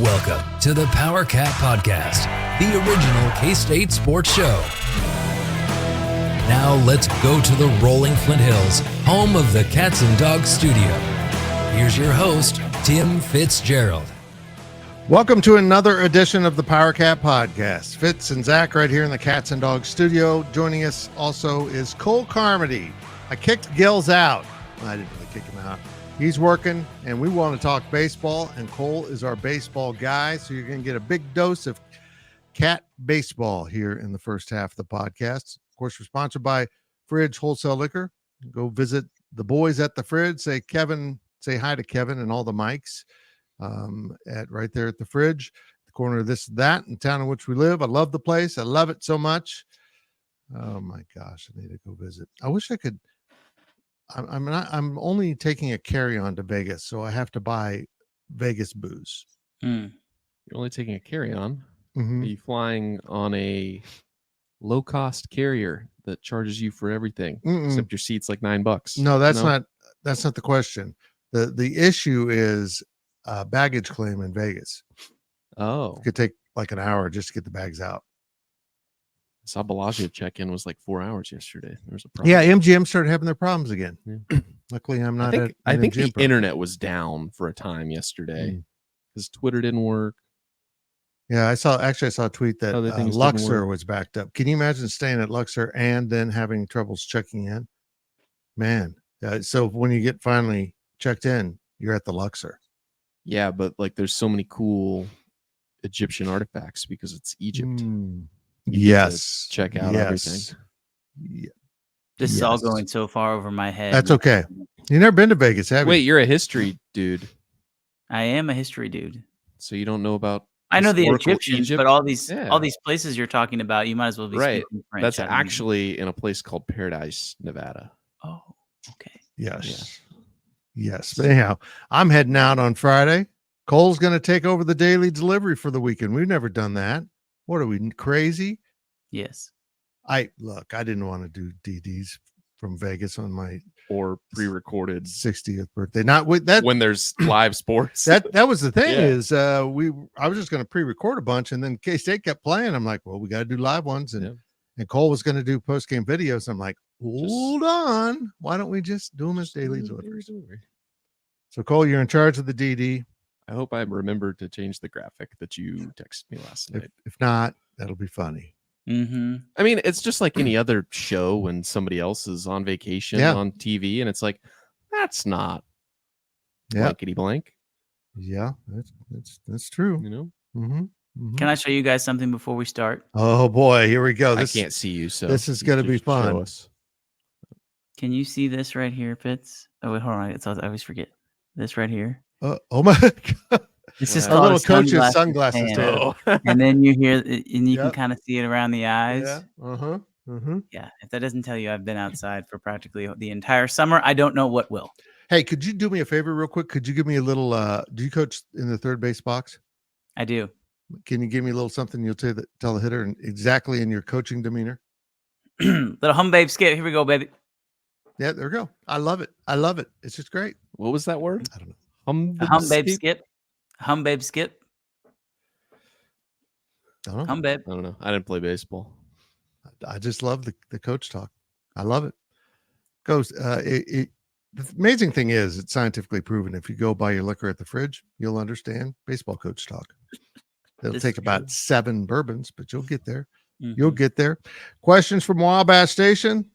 Welcome to the Powercat Podcast, the original K-State sports show. Now let's go to the rolling Flint Hills, home of the Cats and Dogs studio. Here's your host, Tim Fitzgerald. Welcome to another edition of the Powercat Podcast. Fitz and Zach right here in the Cats and Dogs studio. Joining us also is Cole Carmody. I kicked Gills out. I didn't really kick him out. He's working, and we want to talk baseball, and Cole is our baseball guy, so you're going to get a big dose of Cat baseball here in the first half of the podcast. Of course, we're sponsored by Fridge Wholesale Liquor. Go visit the boys at the Fridge. Say hi to Kevin and all the mics right there at the Fridge, the corner of this, that, in the town in which we live. I love the place. I love it so much. Oh my gosh, I need to go visit. I wish I could. I'm only taking a carry-on to Vegas, so I have to buy Vegas booze. You're only taking a carry-on. Mm-hmm. Are you flying on a low-cost carrier that charges you for everything, except your seat's like $9? No, that's not the question. The issue is baggage claim in Vegas. Oh, It could take like an hour just to get the bags out. I saw Bellagio check-in was like 4 hours yesterday. There was a problem. Yeah, MGM started having their problems again. Yeah. Luckily, I'm not. I think the MGM problem. internet was down for a time yesterday because Twitter didn't work. Yeah, I saw a tweet that Other things didn't Luxor work. was backed up. Can you imagine staying at Luxor and then having troubles checking in? Man, so when you get finally checked in, you're at the Luxor. Yeah, but like there's so many cool Egyptian artifacts because it's Egypt. Yes, check out everything. Yeah. This is all going so far over my head. That's okay. You've never been to Vegas, have you? Wait, you're a history dude, I am a history dude. so you don't know about I know the historical Egyptians, Egypt? but all these Yeah. places you're talking about, you might as well be Right. speaking French. That's I don't even- actually in a place called Paradise, Nevada. Oh, okay. Yes. Yes. But anyhow, I'm heading out on Friday. Cole's going to take over the daily delivery for the weekend. We've never done that. What are we, crazy? Yes. I didn't want to do DDs from Vegas on my Or pre-recorded 60th birthday. Not with that. when there's live sports. That was the thing Yeah. is I was just going to pre-record a bunch, and then K-State kept playing. I'm like, well, we got to do live ones. And Cole was going to do post-game videos. I'm like, hold on. Why don't we just do them as daily deliveries? So Cole, you're in charge of the DD. I hope I remembered to change the graphic that you texted me last night. If not, that'll be funny. Mm-hmm. I mean, it's just like any other show when somebody else is on vacation on TV, and it's like, that's not blankety blank. Yeah, that's true. You know? Mm-hmm. Can I show you guys something before we start? Oh boy, here we go. I can't see you, so this is you going to be just show fun. us. Can you see this right here, Fitz? Oh, wait, hold on. I always forget. This right here. Oh my God. This is Our called little a coach's sunglasses. fan. Too. And then you hear, and you can Yep. kind of see it around the eyes. Yeah. Uh-huh. Mm-hmm. Yeah. If that doesn't tell you I've been outside for practically the entire summer, I don't know what will. Hey, could you do me a favor real quick? Could you give me a little do you coach in the third base box? I do. Can you give me a little something you'll tell the hitter and exactly in your coaching demeanor? Little hum babe skip. Here we go, baby. Yeah, there we go. I love it. I love it. It's just great. What was that word? I don't know. Hum babe skip. Hum babe skip. I don't know. Hum babe. I don't know. I didn't play baseball. I just love the coach talk. I love it. Goes the amazing thing is it's scientifically proven. If you go buy your liquor at the Fridge, you'll understand baseball coach talk. It'll This take is about true. 7 bourbons, but you'll get there. Mhm. You'll get there. Questions from Wabash Station.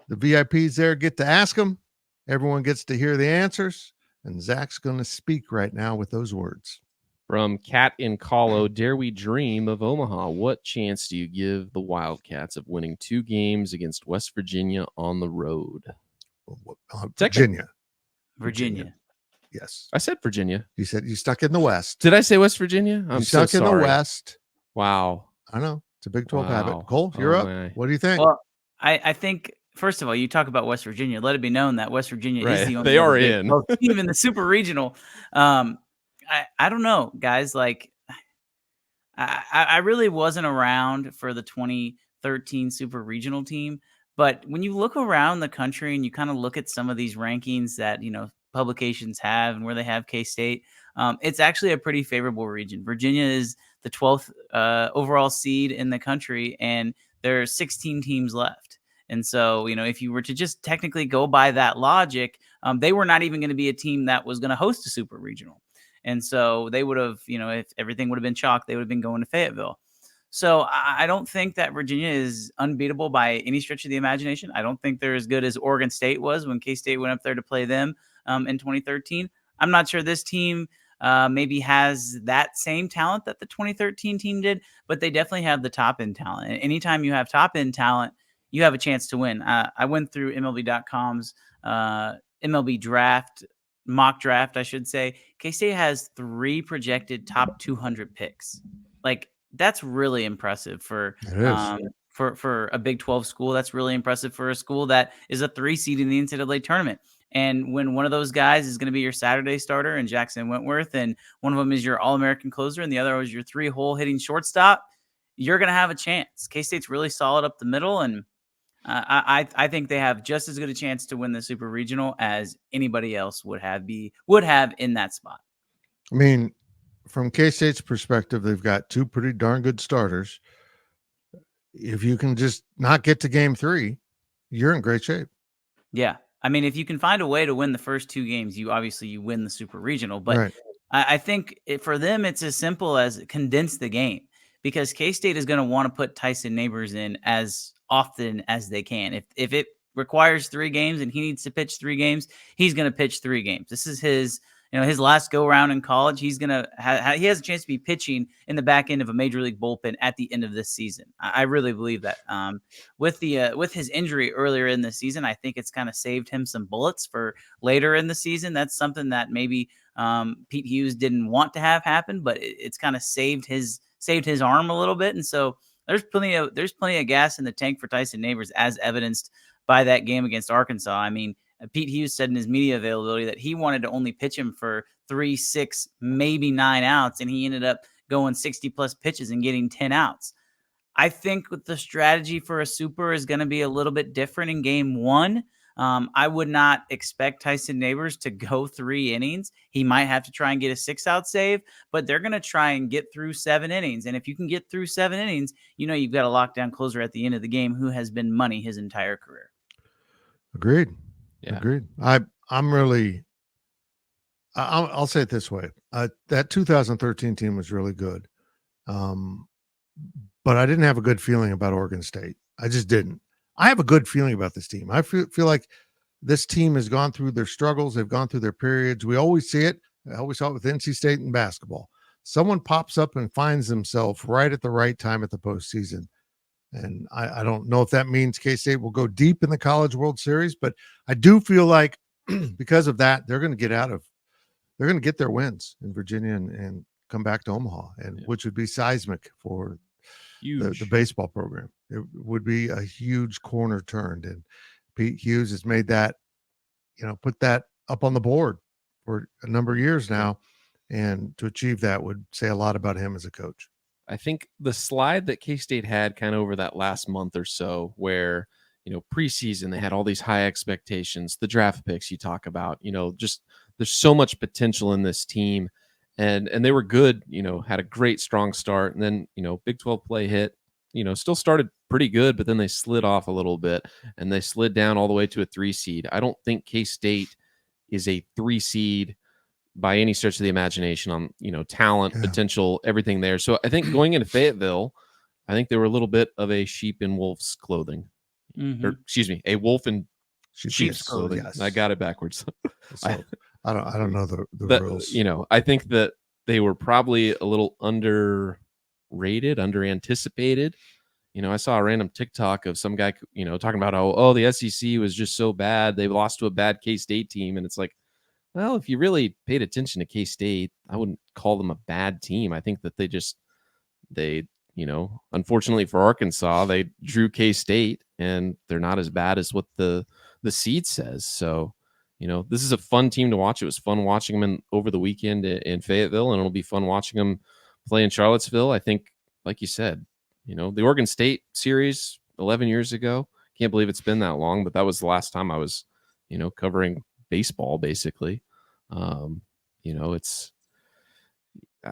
The VIPs there get to ask them. Everyone gets to hear the answers. And Zach's going to speak right now with those words. From Cat in Colo, dare we dream of Omaha? What chance do you give the Wildcats of winning 2 games against West Virginia on the road? Virginia. Virginia. Yes. I said Virginia. You said you stuck in the West. Did I say West Virginia? I'm You so stuck in the sorry. West. Wow. I know. It's a Big 12 Wow. habit. Cole, you're Oh, up. my. What do you think? Well, I think, first of all, you talk about West Virginia. Let it be known that West Virginia Right. is the only They other are Big in. 12 team in the Super Regional. I don't know, guys. Like, I really wasn't around for the 2013 Super Regional team. But when you look around the country and you kind of look at some of these rankings that, publications have and where they have K-State, it's actually a pretty favorable region. Virginia is the 12th overall seed in the country, and there are 16 teams left. And so, if you were to just technically go by that logic, they were not even going to be a team that was going to host a super regional. And so they would have, if everything would have been chalk, they would have been going to Fayetteville. So I don't think that Virginia is unbeatable by any stretch of the imagination. I don't think they're as good as Oregon State was when K-State went up there to play them in 2013. I'm not sure this team maybe has that same talent that the 2013 team did, but they definitely have the top-end talent. And anytime you have top-end talent, you have a chance to win. I went through MLB.com's MLB draft, mock draft, I should say. K-State has 3 projected top 200 picks. Like, that's really impressive for a Big 12 school. That's really impressive for a school that is a 3 seed in the NCAA tournament. And when one of those guys is going to be your Saturday starter and Jackson Wentworth, and one of them is your All-American closer and the other is your 3-hole hitting shortstop, you're going to have a chance. K-State's really solid up the middle, and I think they have just as good a chance to win the Super Regional as anybody else would have in that spot. I mean, from K-State's perspective, they've got 2 pretty darn good starters. If you can just not get to game 3, you're in great shape. Yeah. I mean, if you can find a way to win the first 2 games, you win the Super Regional. But right. I think for them, it's as simple as condense the game, because K-State is going to want to put Tyson Neighbors in as often as they can. If it requires 3 games and he needs to pitch 3 games, he's going to pitch 3 games. This is his last go around in college. He's going to he has a chance to be pitching in the back end of a major league bullpen at the end of this season. I really believe that. With his injury earlier in the season, I think it's kind of saved him some bullets for later in the season. That's something that maybe Pete Hughes didn't want to have happen, but it's kind of saved his arm a little bit. And so there's plenty of gas in the tank for Tyson Neighbors, as evidenced by that game against Arkansas. I mean, Pete Hughes said in his media availability that he wanted to only pitch him for 3, 6, maybe 9 outs, and he ended up going 60-plus pitches and getting 10 outs. I think the strategy for a super is going to be a little bit different in game 1. I would not expect Tyson Neighbors to go 3 innings. He might have to try and get a 6-out save, but they're going to try and get through 7 innings. And if you can get through 7 innings, you've got a lockdown closer at the end of the game who has been money his entire career. Agreed. Yeah. Agreed. I'll say it this way. That 2013 team was really good. But I didn't have a good feeling about Oregon State. I just didn't. I have a good feeling about this team. I feel like this team has gone through their struggles. They've gone through their periods. We always see it. I always saw it with NC State in basketball. Someone pops up and finds themselves right at the right time at the postseason. And I don't know if that means K-State will go deep in the College World Series, but I do feel like because of that, they're going to get their wins in Virginia and come back to Omaha, which would be seismic for the baseball program. It would be a huge corner turned, and Pete Hughes has made that, put that up on the board for a number of years now, and to achieve that would say a lot about him as a coach. I think the slide that K-State had kind of over that last month or so, where, preseason, they had all these high expectations, the draft picks you talk about, just there's so much potential in this team, and they were good, had a great strong start. And then, Big 12 play hit, still started pretty good, but then they slid off a little bit and they slid down all the way to a 3 seed. I don't think K-State is a 3 seed by any stretch of the imagination on, talent, potential, everything there. So I think going into Fayetteville, I think they were a little bit of a sheep in wolf's clothing. Mm-hmm. Or, excuse me, a wolf in sheep's clothing. Yes. I got it backwards. So, I don't know the rules. I think that they were probably a little underrated, underanticipated. I saw a random TikTok of some guy, talking about how, the SEC was just so bad. They lost to a bad K-State team. And it's like, well, if you really paid attention to K-State, I wouldn't call them a bad team. I think that they unfortunately for Arkansas, they drew K-State, and they're not as bad as what the seed says. So, this is a fun team to watch. It was fun watching them over the weekend in Fayetteville, and it'll be fun watching them play in Charlottesville. I think, like you said, the Oregon State series 11 years ago, can't believe it's been that long, but that was the last time I was, covering baseball, basically. You know,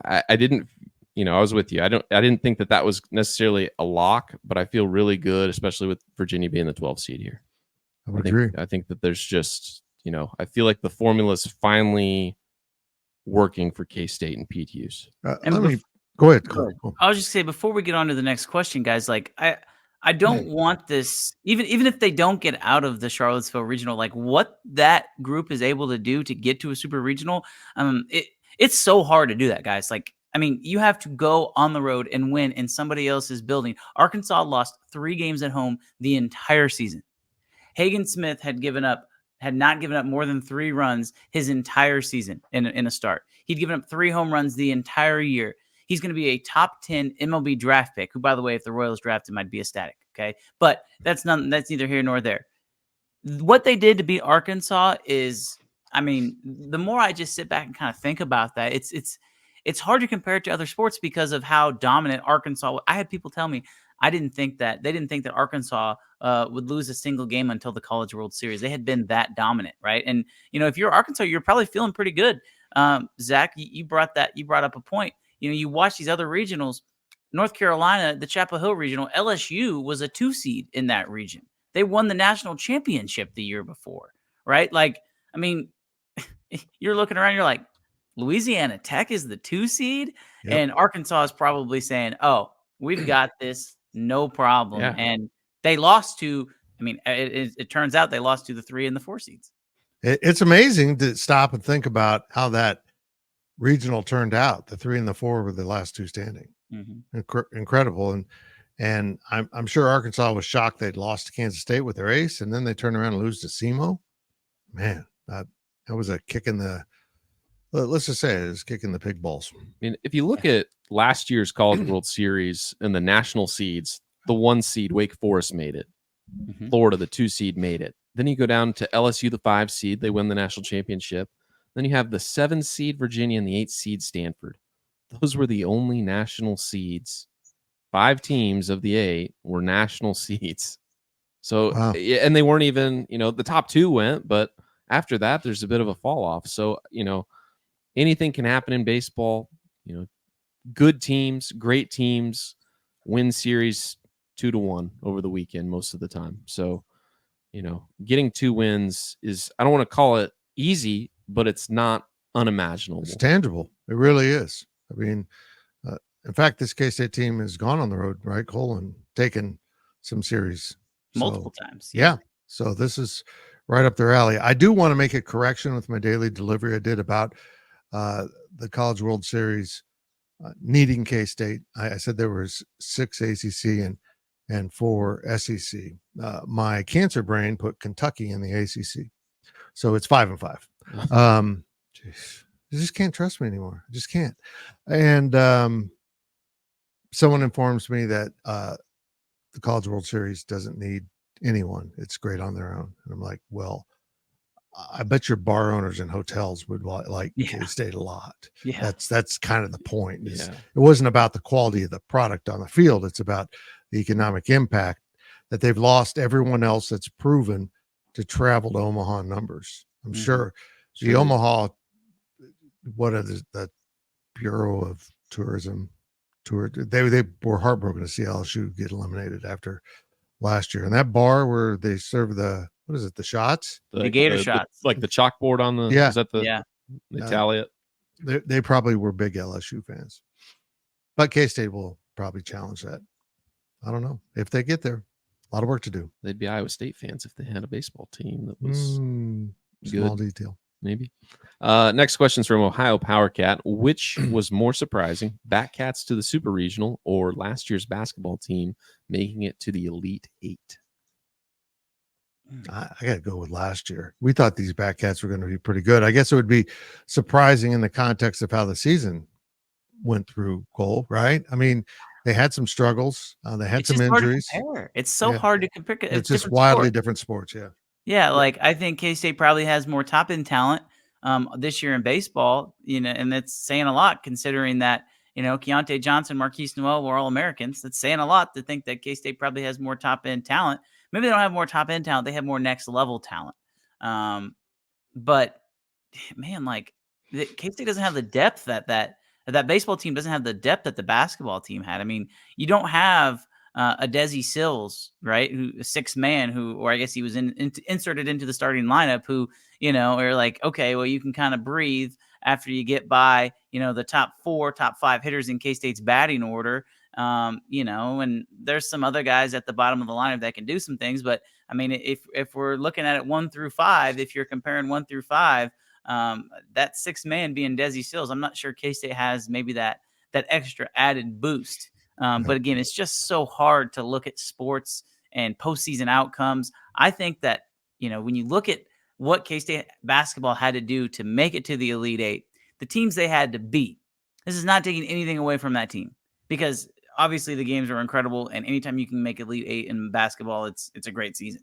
I didn't, you know, I was with you. I didn't think that was necessarily a lock, but I feel really good, especially with Virginia being the 12th seed here. I would agree. I think that there's just, you know, I feel like the formula is finally working for K-State and Pete Hughes. Go ahead. Cool. I'll just say before we get on to the next question, guys, like I don't want this, even if they don't get out of the Charlottesville regional, like what that group is able to do to get to a super regional, it's so hard to do that, guys. Like, I mean, you have to go on the road and win in somebody else's building. Arkansas lost 3 games at home the entire season. Hagen Smith had not given up more than 3 runs his entire season in a start. He'd given up 3 home runs the entire year. He's going to be a top 10 MLB draft pick, who, by the way, if the Royals draft him, might be ecstatic. Okay. But that's neither here nor there. What they did to beat Arkansas is, I mean, the more I just sit back and kind of think about that, it's hard to compare it to other sports because of how dominant Arkansas. I had people tell me they didn't think that Arkansas would lose a single game until the College World Series. They had been that dominant, right? And you know, if you're Arkansas, you're probably feeling pretty good. Zach, you brought up a point. You know, you watch these other regionals. North Carolina, the Chapel Hill regional, LSU was a 2 seed in that region. They won the national championship the year before, right? Like, I mean, you're looking around, you're like, Louisiana Tech is the 2 seed, and Arkansas is probably saying, "Oh, we've got this, no problem." Yeah. And they lost to, I mean, it turns out they lost to the 3 and the 4 seeds. It's amazing to stop and think about how that regional turned out. The 3 and the 4 were the last 2 standing. Incredible. And I'm sure Arkansas was shocked they'd lost to Kansas State with their ace, and then they turn around and lose to SEMO. Man, that was a kick in the, let's just say it was kicking the pig balls. I mean, if you look at last year's College World Series and the national seeds, the 1 seed Wake Forest made it. Florida, the 2 seed, made it. Then you go down to LSU, the 5 seed. They win the national championship. Then you have the 7 seed Virginia and the 8 seed Stanford. Those were the only national seeds. 5 teams of the 8 were national seeds. So, wow. And they weren't even, you know, the top 2 went, but after that, there's a bit of a fall off. So, you know, anything can happen in baseball. You know, good teams, great teams win series 2-1 over the weekend most of the time. So, you know, getting 2 wins is, I don't want to call it easy, but it's not unimaginable. It's tangible. It really is. I mean, in fact, this K-State team has gone on the road, right, Cole, and taken some series multiple times. Yeah. So this is right up their alley. I do want to make a correction with my daily delivery I did about the College World Series needing K-State. I said there was 6 ACC and 4 SEC. My cancer brain put Kentucky in the ACC, so it's 5-5. Geez. I just can't trust me anymore. I just can't. And someone informs me that the College World Series doesn't need anyone. It's great on their own. And I'm like, well, I bet your bar owners and hotels would like K-State a lot. Yeah. That's kind of the point. It wasn't about the quality of the product on the field. It's about the economic impact that they've lost everyone else that's proven to travel to Omaha in numbers. I'm sure the Omaha, what are the Bureau of Tourism tour, they were heartbroken to see LSU get eliminated after last year. And that bar where they serve the, what is it, the shots? The Gator shots. Like the chalkboard on the, is that the, they tally it? They probably were big LSU fans. But K-State will probably challenge that. I don't know. If they get there, a lot of work to do. They'd be Iowa State fans if they had a baseball team that was small detail. Maybe. Next question is from Ohio Powercat. Which was more surprising, Batcats to the Super Regional or last year's basketball team making it to the Elite 8? I got to go with last year. We thought these Batcats were going to be pretty good. I guess it would be surprising in the context of how the season went through, Cole, right? I mean, they had some struggles. They had some injuries. It's so hard to compare. It's just wildly different sports. Yeah. Yeah, like I think K-State probably has more top-end talent this year in baseball, you know, and that's saying a lot considering that, you know, Keontae Johnson, Marquise Noel were All-Americans. That's saying a lot to think that K-State probably has more top-end talent. Maybe they don't have more top-end talent. They have more next-level talent. But man, like K-State doesn't have the depth that baseball team doesn't have the depth that the basketball team had. I mean, you don't have a Desi Sills, right? Who a sixth man who, or I guess he was inserted into the starting lineup who, are like, okay, well, you can kind of breathe after you get by, the top 5 hitters in K-State's batting order. And there's some other guys at the bottom of the lineup that can do some things. But I mean, if we're looking at it 1 through 5, if you're comparing 1 through 5, that sixth man being Desi Sills, I'm not sure K-State has maybe that extra added boost. But again, it's just so hard to look at sports and postseason outcomes. I think that, when you look at what K-State basketball had to do to make it to the Elite Eight, the teams they had to beat, this is not taking anything away from that team, because obviously the games are incredible. And anytime you can make Elite Eight in basketball, it's a great season.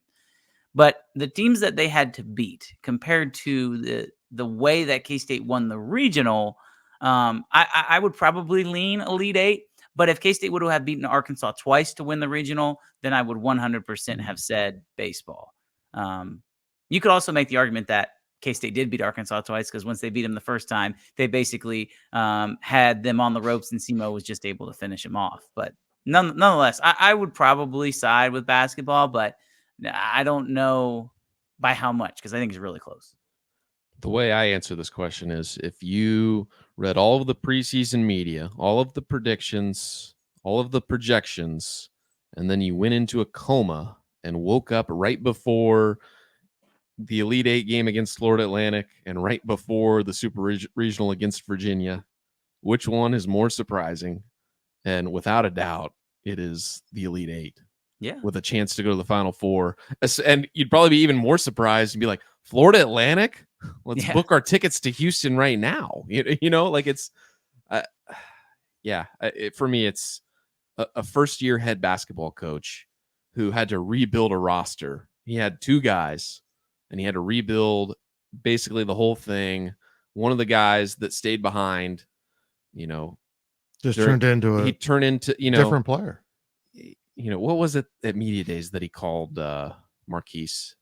But the teams that they had to beat compared to the way that K-State won the regional, I would probably lean Elite Eight. But if K-State would have beaten Arkansas twice to win the regional, then I would 100% have said baseball. You could also make the argument that K-State did beat Arkansas twice, because once they beat them the first time, they basically had them on the ropes, and SEMO was just able to finish them off. But nonetheless, I would probably side with basketball, but I don't know by how much, because I think it's really close. The way I answer this question is, if you read all of the preseason media, all of the predictions, all of the projections, and then you went into a coma and woke up right before the Elite Eight game against Florida Atlantic and right before the Super Regional against Virginia, which one is more surprising? And without a doubt, it is the Elite Eight. Yeah. With a chance to go to the Final Four. And you'd probably be even more surprised and be like, Florida Atlantic? Let's book our tickets to Houston right now. Like it's, for me, it's a first-year head basketball coach who had to rebuild a roster. He had 2 guys, and he had to rebuild basically the whole thing. One of the guys that stayed behind, turned into different player. What was it at Media Days that he called Marquise?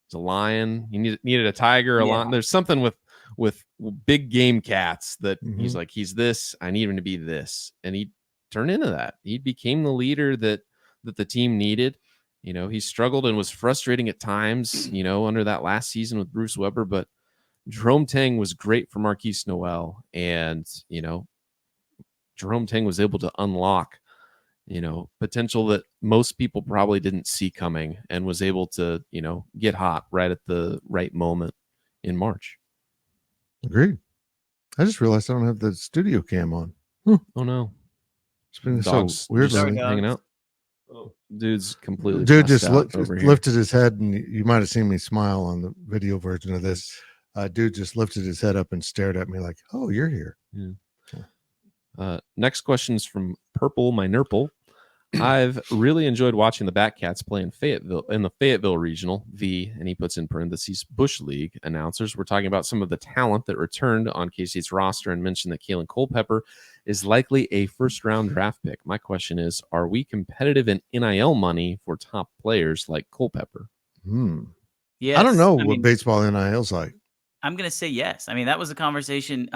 It's a lion. He needed a tiger, a lion. There's something with big game cats that he's like, he's this. I need him to be this, and he turned into that. He became the leader that the team needed. He struggled and was frustrating at times. Under that last season with Bruce Weber, but Jerome Tang was great for Marquise Noel, and Jerome Tang was able to unlock potential that most people probably didn't see coming, and was able to, get hot right at the right moment in March. Agreed. I just realized I don't have the studio cam on. Oh no. It's been Dogs so weird hanging out. Oh, dude's completely Dude just lifted his head, and you might have seen me smile on the video version of this. Dude just lifted his head up and stared at me like, oh, you're here. Yeah. Next question is from Purple My Nurple. I've really enjoyed watching the Batcats play in the Fayetteville Regional. And he puts in parentheses, Bush League announcers. We're talking about some of the talent that returned on K-State's roster, and mentioned that Kalen Culpepper is likely a first-round draft pick. My question is, are we competitive in NIL money for top players like Culpepper? Yes. I don't know what baseball NIL's like. I'm going to say yes. I mean, that was a conversation.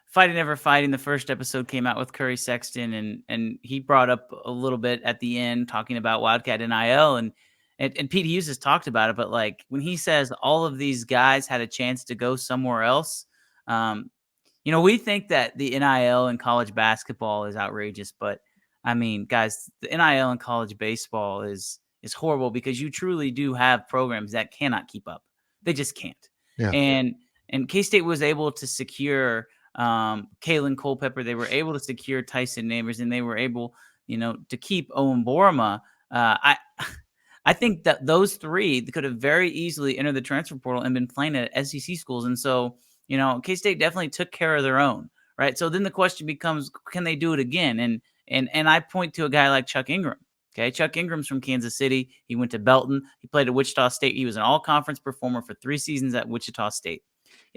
Fighting Never Fighting, the first episode came out with Curry Sexton, and he brought up a little bit at the end talking about Wildcat NIL, and Pete Hughes has talked about it, but like when he says all of these guys had a chance to go somewhere else, we think that the NIL in college basketball is outrageous, but I mean, guys, the NIL in college baseball is horrible, because you truly do have programs that cannot keep up. They just can't. Yeah. And K-State was able to secure Kalen Culpepper. They were able to secure Tyson Neighbors, and they were able, to keep Owen Borma. I think that those 3 could have very easily entered the transfer portal and been playing at SEC schools. And so, K-State definitely took care of their own, right? So then the question becomes, can they do it again? And I point to a guy like Chuck Ingram. Okay, Chuck Ingram's from Kansas City. He went to Belton. He played at Wichita State. He was an all-conference performer for 3 seasons at Wichita State.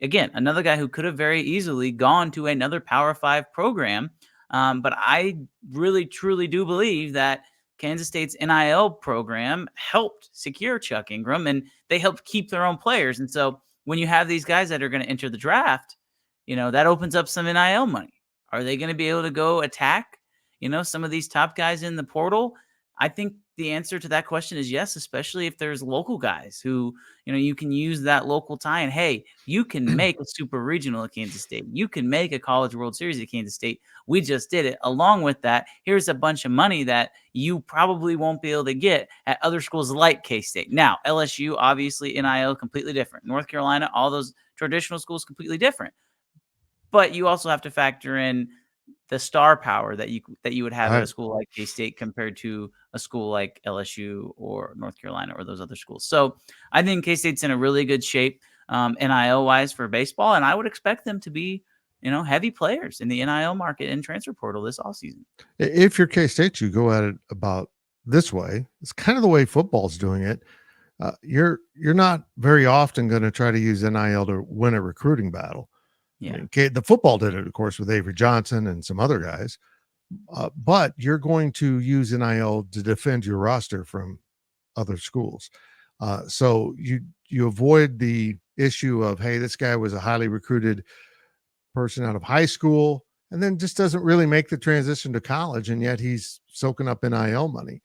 Again, another guy who could have very easily gone to another Power 5 program. But I really, truly do believe that Kansas State's NIL program helped secure Chuck Ingram, and they helped keep their own players. And so when you have these guys that are going to enter the draft, that opens up some NIL money. Are they going to be able to go attack, some of these top guys in the portal? I think the answer to that question is yes, especially if there's local guys who, you can use that local tie. And hey, you can make a super regional at Kansas State. You can make a College World Series at Kansas State. We just did it. Along with that, here's a bunch of money that you probably won't be able to get at other schools like K-State. Now, LSU, obviously, NIL, completely different. North Carolina, all those traditional schools, completely different. But you also have to factor in the star power that you would have at a school like K-State compared to a school like LSU or North Carolina or those other schools. So I think K-State's in a really good shape NIL-wise for baseball, and I would expect them to be, heavy players in the NIL market and transfer portal this offseason. If you're K-State, you go at it about this way. It's kind of the way football's doing it. You're not very often going to try to use NIL to win a recruiting battle. Yeah. I mean, the football did it, of course, with Avery Johnson and some other guys. But you're going to use NIL to defend your roster from other schools. So you avoid the issue of, hey, this guy was a highly recruited person out of high school and then just doesn't really make the transition to college, and yet he's soaking up NIL money.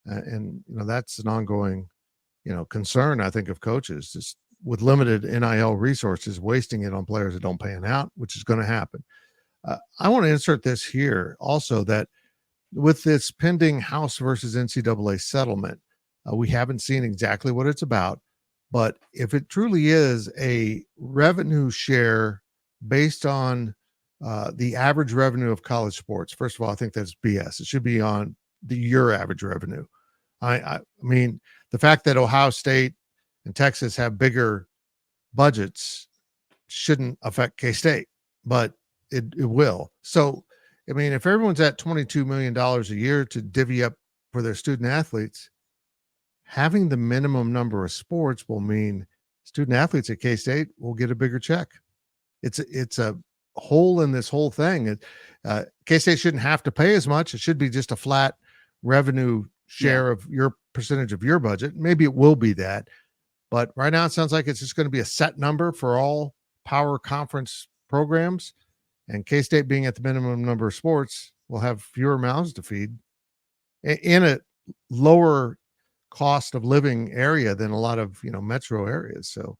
And that's an ongoing, concern, I think, of coaches, just with limited NIL resources, wasting it on players that don't pan out, which is going to happen. I want to insert this here also, that with this pending House versus NCAA settlement, we haven't seen exactly what it's about, but if it truly is a revenue share based on the average revenue of college sports, first of all, I think that's BS. It should be on your average revenue. I mean, the fact that Ohio State and Texas have bigger budgets shouldn't affect K-State, but it will. So, I mean, if everyone's at $22 million a year to divvy up for their student athletes, having the minimum number of sports will mean student athletes at K-State will get a bigger check. It's a hole in this whole thing. K-State shouldn't have to pay as much. It should be just a flat revenue share of your percentage of your budget. Maybe it will be that. But right now, it sounds like it's just going to be a set number for all power conference programs. And K-State, being at the minimum number of sports, will have fewer mouths to feed in a lower cost of living area than a lot of metro areas. So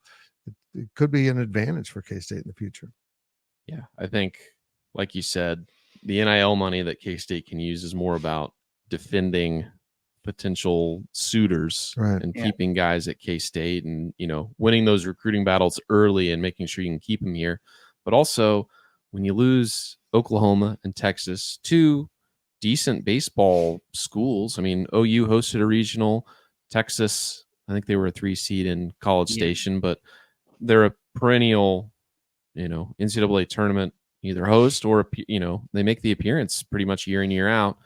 it could be an advantage for K-State in the future. Yeah, I think, like you said, the NIL money that K-State can use is more about defending potential suitors and keeping guys at K-State and, winning those recruiting battles early and making sure you can keep them here. But also, when you lose Oklahoma and Texas, two decent baseball schools, I mean, OU hosted a regional, Texas, I think they were a 3 seed in College Station, but they're a perennial, NCAA tournament either host or, they make the appearance pretty much year in, year out.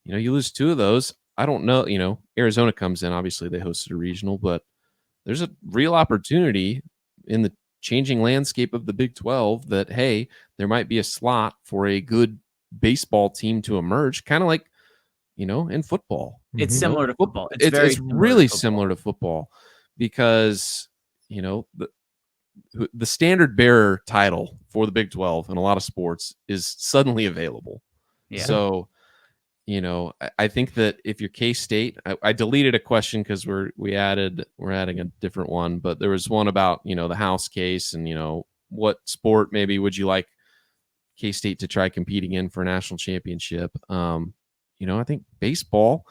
You lose two of those. I don't know, Arizona comes in, obviously they hosted a regional, but there's a real opportunity in the changing landscape of the Big 12 that, hey, there might be a slot for a good baseball team to emerge, kind of like, in football. It's similar to football. It's really similar to football because, the standard bearer title for the Big 12 in a lot of sports is suddenly available. Yeah. So, I think that if you're K-State, I deleted a question because we're adding a different one, but there was one about, the House case and, what sport maybe would you like K-State to try competing in for a national championship? I think baseball,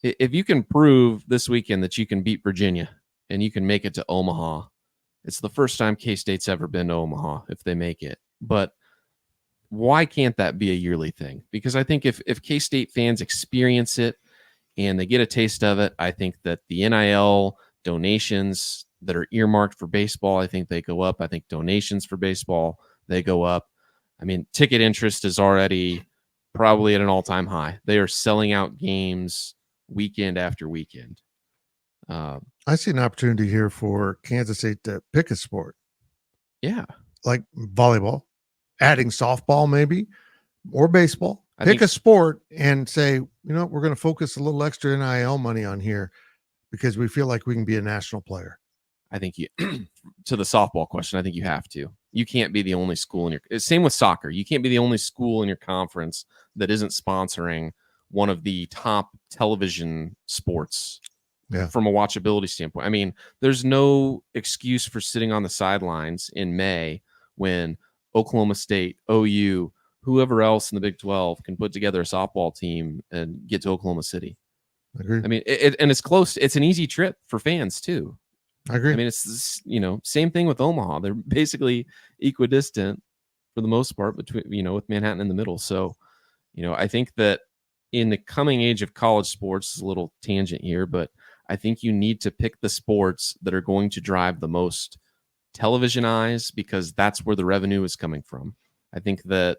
if you can prove this weekend that you can beat Virginia and you can make it to Omaha, it's the first time K-State's ever been to Omaha if they make it. But why can't that be a yearly thing? Because I think if K-State fans experience it and they get a taste of it, I think that the NIL donations that are earmarked for baseball, I think they go up. I think donations for baseball, they go up. I mean, ticket interest is already probably at an all-time high. They are selling out games weekend after weekend. I see an opportunity here for Kansas State to pick a sport. Yeah. Like volleyball. Adding softball maybe, or baseball. Pick a sport and say, we're going to focus a little extra NIL money on here because we feel like we can be a national player. I think you to the softball question, I think you have to. You can't be the only school in your same with soccer. You can't be the only school in your conference that isn't sponsoring one of the top television sports from a watchability standpoint. I mean, there's no excuse for sitting on the sidelines in May when Oklahoma State, OU, whoever else in the Big 12 can put together a softball team and get to Oklahoma City. I agree. I mean, and it's close. It's an easy trip for fans too. I agree. I mean, it's, same thing with Omaha. They're basically equidistant for the most part between, with Manhattan in the middle. So, I think that in the coming age of college sports, is a little tangent here, but I think you need to pick the sports that are going to drive the most television eyes, because that's where the revenue is coming from. I think that,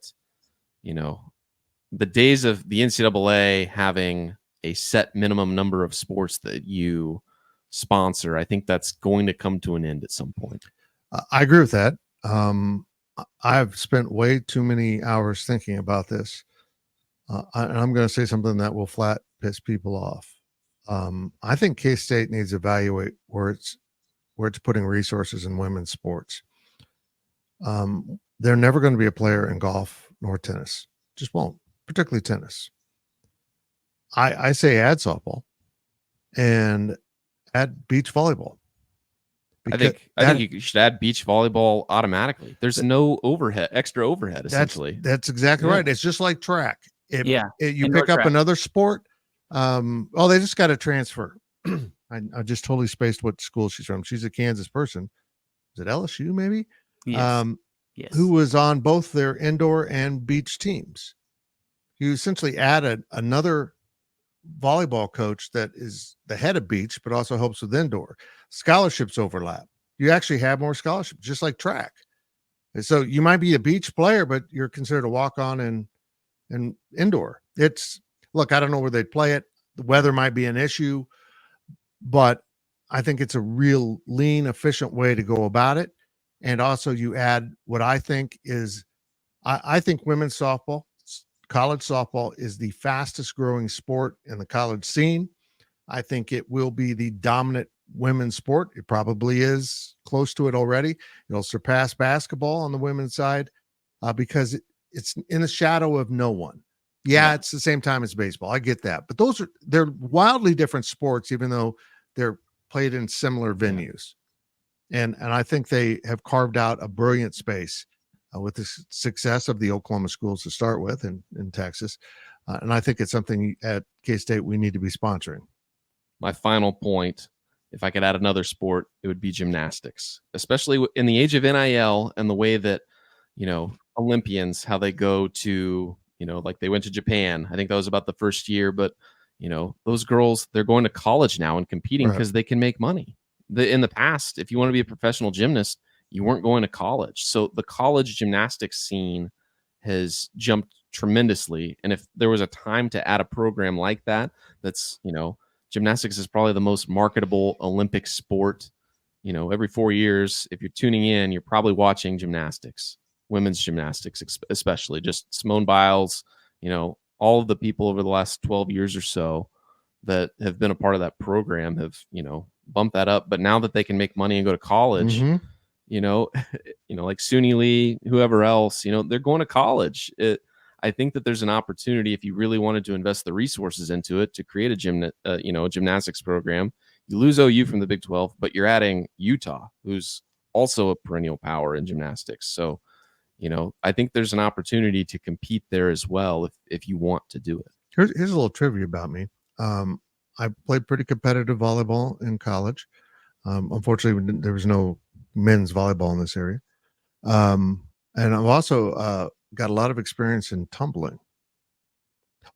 the days of the NCAA having a set minimum number of sports that you sponsor, I think that's going to come to an end at some point. I agree with that. I've spent way too many hours thinking about this. And I'm going to say something that will flat piss people off. I think K-State needs to evaluate where it's putting resources in women's sports. They're never going to be a player in golf nor tennis. Just won't, particularly tennis. I say add softball and add beach volleyball. I think you should add beach volleyball automatically. There's no extra overhead, essentially. That's exactly right. It's just like track. You Indoor pick up track. another sport. They just got to transfer. I just totally spaced what school she's from. She's a Kansas person. Is it LSU maybe? Yes. Yes. Who was on both their indoor and beach teams. You essentially added another volleyball coach that is the head of beach, but also helps with indoor. Scholarships overlap. You actually have more scholarships, just like track. And so you might be a beach player, but you're considered a walk-on and indoor. Look, I don't know where they'd play it. The weather might be an issue, but I think it's a real lean, efficient way to go about it. And also you add what I think is, I think women's softball, college softball is the fastest growing sport in the college scene. I think it will be the dominant women's sport. It probably is close to it already. It'll surpass basketball on the women's side because it's in the shadow of no one. Yeah, it's the same time as baseball. I get that. But they're wildly different sports, even though they're played in similar venues. And I think they have carved out a brilliant space with the success of the Oklahoma schools to start with in Texas. And I think it's something at K-State we need to be sponsoring. My final point, if I could add another sport, it would be gymnastics, especially in the age of NIL and the way that, Olympians, how they go to, like they went to Japan. I think that was about the first year, but, those girls, they're going to college now and competing because they can make money. In the past, if you want to be a professional gymnast, you weren't going to college. So the college gymnastics scene has jumped tremendously. And if there was a time to add a program like that, that's, gymnastics is probably the most marketable Olympic sport. Every 4 years, if you're tuning in, you're probably watching gymnastics, women's gymnastics, especially just Simone Biles, all of the people over the last 12 years or so that have been a part of that program have, bumped that up. But now that they can make money and go to college, like Suni Lee, whoever else, they're going to college. I think that there's an opportunity, if you really wanted to invest the resources into it, to create a gymnastics program. You lose OU from the Big 12, but you're adding Utah, who's also a perennial power in gymnastics. So, I think there's an opportunity to compete there as well if you want to do it. Here's a little trivia about me. I played pretty competitive volleyball in college. Unfortunately, there was no men's volleyball in this area. And I've also got a lot of experience in tumbling.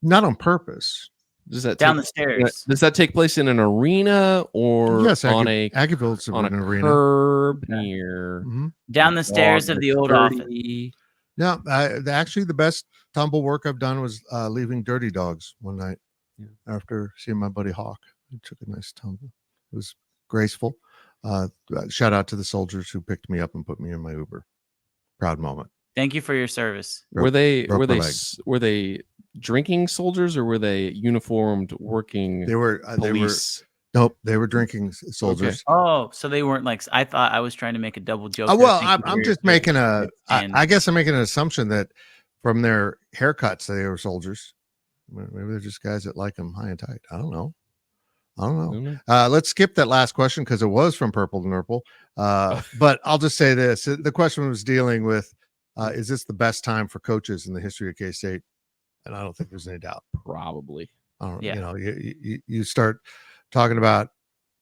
Not on purpose. Does that Down the stairs. Does that take place in an arena or on a arena curb near down the stairs of the old office? No, actually the best tumble work I've done was leaving Dirty Dogs one night after seeing my buddy Hawk. I took a nice tumble. It was graceful. Shout out to the soldiers who picked me up and put me in my Uber. Proud moment. Thank you for your service. Were they drinking soldiers or were they uniformed working? They were police? Nope, they were drinking soldiers. Oh, so they weren't like, I thought I was trying to make a double joke. Oh, well, I'm just making I guess I'm making an assumption that from their haircuts, they were soldiers. Maybe they're just guys that like them high and tight. I don't know. Let's skip that last question because it was from Purple to Nurple. But I'll just say this. The question was dealing with, is this the best time for coaches in the history of K-State? And I don't think there's any doubt. Probably. You know, you start talking about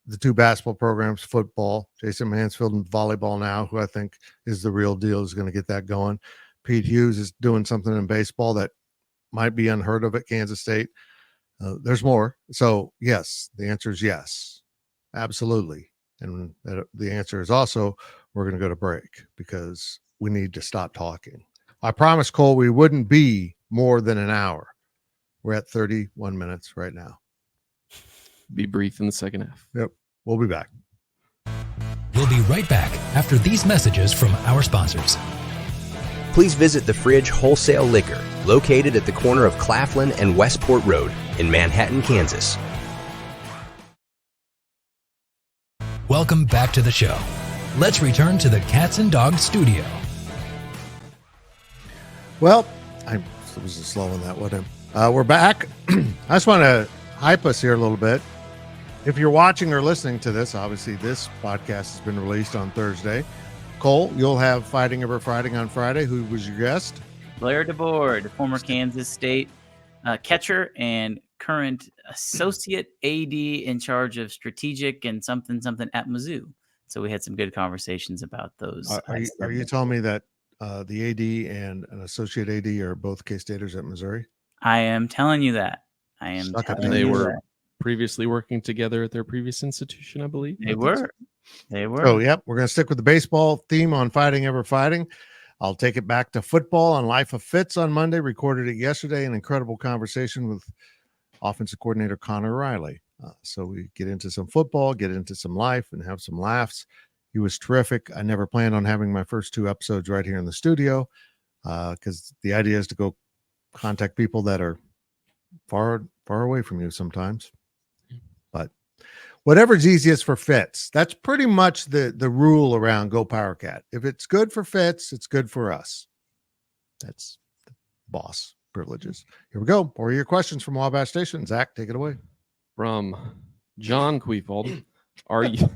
the two basketball programs, football, Jason Mansfield, and volleyball now, who I think is the real deal, is going to get that going. Pete Hughes is doing something in baseball that might be unheard of at Kansas State. There's more. So, yes, the answer is yes, absolutely. And the answer is also, we're going to go to break because we need to stop talking. I promised Cole we wouldn't be more than an hour. We're at 31 minutes right now. Be brief in the second half. Yep. We'll be back. We'll be right back after these messages from our sponsors. Please visit The Fridge Wholesale Liquor, located at the corner of Claflin and Westport Road in Manhattan, Kansas. Welcome back to the show. Let's return to the Cats and Dogs studio. Well, I was slow on that one. We're back. I just want to hype us here a little bit. If you're watching or listening to this, obviously this podcast has been released on Thursday. Cole, you'll have Fighting Ever Fighting on Friday. Who was your guest? Blair DeBoard, former Kansas State catcher and current associate AD in charge of strategic and something at Mizzou. So we had some good conversations about those. Are you telling me that the AD and an associate AD are both K-Staters at Missouri? I am telling you that. I am. And they were previously working together at their previous institution, I believe. They were. Oh, yep. We're going to stick with the baseball theme on Fighting Ever Fighting. I'll take it back to football on Life of Fitz on Monday. Recorded it yesterday. An incredible conversation with offensive coordinator Connor Riley. So we get into some football, get into some life, and have some laughs. He was terrific. I never planned on having my first two episodes right here in the studio because the idea is to go contact people that are far away from you sometimes. But whatever's easiest for Fitz. That's pretty much the rule around Go Powercat. If it's good for Fitz, it's good for us. That's the boss privileges. Here we go. What are your questions from Wabash Station? Zach, take it away. From John Queefold. Are you...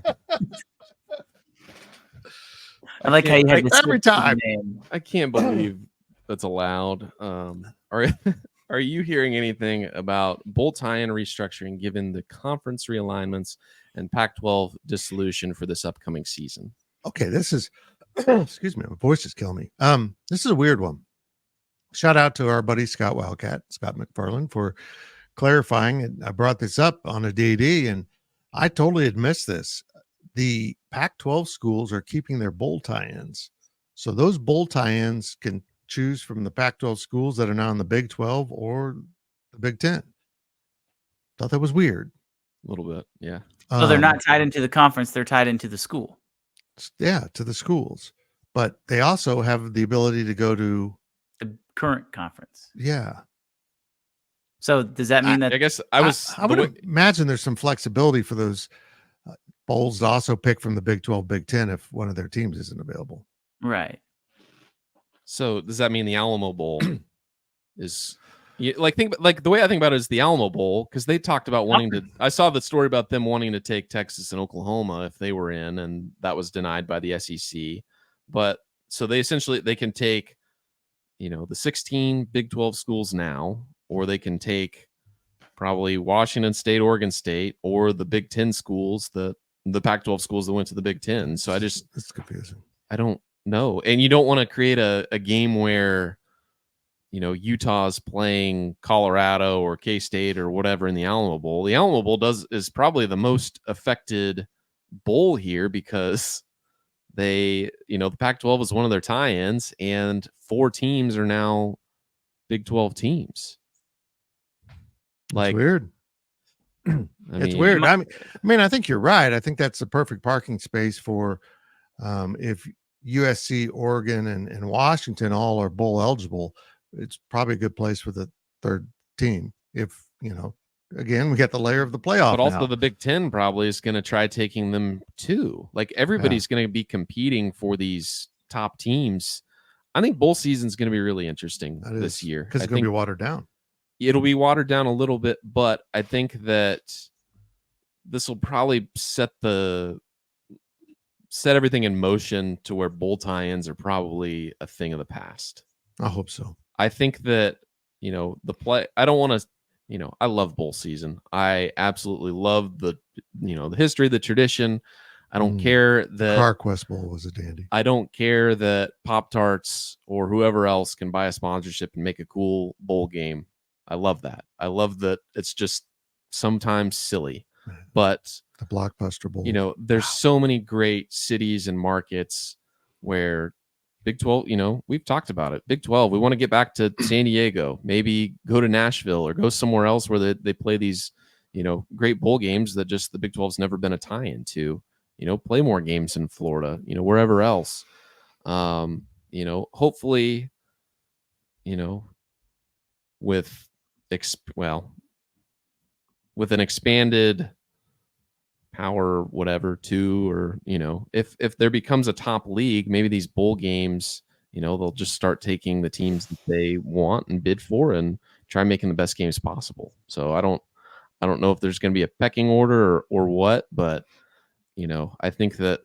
I like how you had this every time. I can't believe that's allowed. Are you hearing anything about bowl tie-in restructuring given the conference realignments and Pac-12 dissolution for this upcoming season? Okay, this is excuse me, my voice is killing me. This is a weird one. Shout out to our buddy Scott McFarland, for clarifying it. I brought this up on a DD, and I totally had missed this. The Pac-12 schools are keeping their bowl tie-ins. So those bowl tie-ins can choose from the Pac-12 schools that are now in the Big 12 or the Big 10. Thought that was weird. A little bit, yeah. So they're not tied into the conference, they're tied into the school. Yeah, to the schools. But they also have the ability to go to the current conference. Yeah. So does that mean that I guess I would imagine there's some flexibility for those bowls to also pick from the Big 12, Big 10 if one of their teams isn't available. Right. So does that mean the Alamo Bowl is the way I think about it is the Alamo Bowl, because they talked about wanting to. I saw the story about them wanting to take Texas and Oklahoma if they were in, and that was denied by the SEC. But so they can take, the 16 Big 12 schools now, or they can take probably Washington State, Oregon State, or the Big 10 schools, the Pac-12 schools that went to the Big 10. So it's confusing. I don't know. And you don't want to create a game where, Utah's playing Colorado or K-State or whatever in the Alamo Bowl. The Alamo Bowl is probably the most affected bowl here because the Pac-12 is one of their tie-ins, and 4 teams are now Big 12 teams. It's weird. It's weird. I mean, I think you're right. I think that's the perfect parking space for if USC, Oregon, and Washington all are bowl eligible. It's probably a good place for the third team if again, we got the layer of the playoff. But also now. the Big Ten probably is going to try taking them too. Like everybody's going to be competing for these top teams. I think bowl season is going to be really interesting this year because it's going to be watered down. It'll be watered down a little bit, but I think that this will probably set everything in motion to where bowl tie-ins are probably a thing of the past. I hope so. I think that, I don't want to, I love bowl season. I absolutely love the history, the tradition. I don't care that CarQuest Bowl was a dandy. I don't care that Pop-Tarts or whoever else can buy a sponsorship and make a cool bowl game. I love that. I love that it's just sometimes silly, but the Blockbuster Bowl. There's so many great cities and markets where Big 12, we've talked about it. Big 12, we want to get back to San Diego, maybe go to Nashville or go somewhere else where they play these, great bowl games that just the Big 12's never been a tie-in to, play more games in Florida, wherever else. Hopefully, with an expanded power, whatever, too, or if there becomes a top league, maybe these bowl games, they'll just start taking the teams that they want and bid for and try making the best games possible. So I don't know if there's going to be a pecking order or what, but I think that